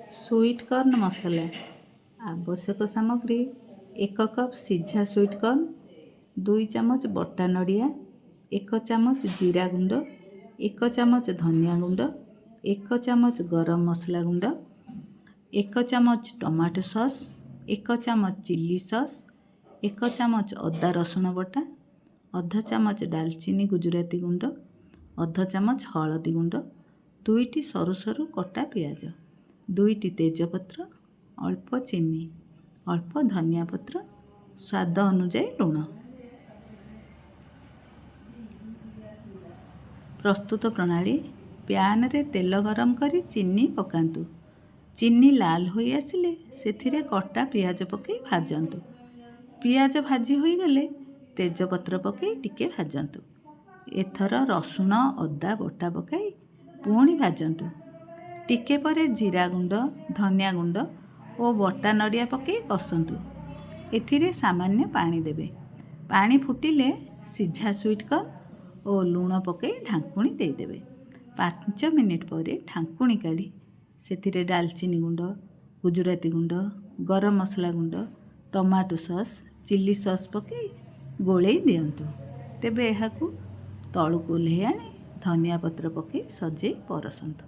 Sweet corn मसला। आवश्यक सामग्री 1 कप सिझा स्वीट कॉर्न, 2 चामच बटा नड़िया, 1 चामच जीरा गुंड, 1 चामच धनिया गुंड, 1 चामच गरम मसला गुंड, 1 चामच टमाटो सॉस, 1 चामच चिल्ली सॉस, 1 चामच अदा रसुण बटा, अधा चामच डालचीनी गुजराती गुंड, अधा चामच हलदी गुंड, 2टी सरू सरू कटा पियाज, 2टी तेजपत्र, अल्प चीनी, अल्प धनिया पत्र, स्वाद अनुजाई लुण। प्रस्तुत प्रणाली। प्यान रे तेल गरम करी चीनी पकांतु। चीनी लाल होई आसिले सेथिरे कटा पियाज पकई भाजंतु। पियाज भाजी होई गले तेजपत्र पकई टिके भाजंतु। एथर रसुण अदा बटा पकाई पुणी भाजंतु। टिके परे जीरा गुंड, धनिया गुंड और बटा नड़िया पकई कसंतु। एथिरे सामान्य पानी देबे। पानी फुटिले सिझा स्वीट कॉर्न और लूण पकई ढांकुणी देदेबे। 5 मिनिट पर ढांकुणी काढ़ी सेथिरे डालचीनी गुंड, गुजराती गुंड, गरम मसला गुंड, टमाटो सॉस, चिल्ली सॉस पकई गोलई दियंतु। तेबे एहाकू तळुकू ओह्लेई आनी धनिया पत्र पकई सजेई परसंतु।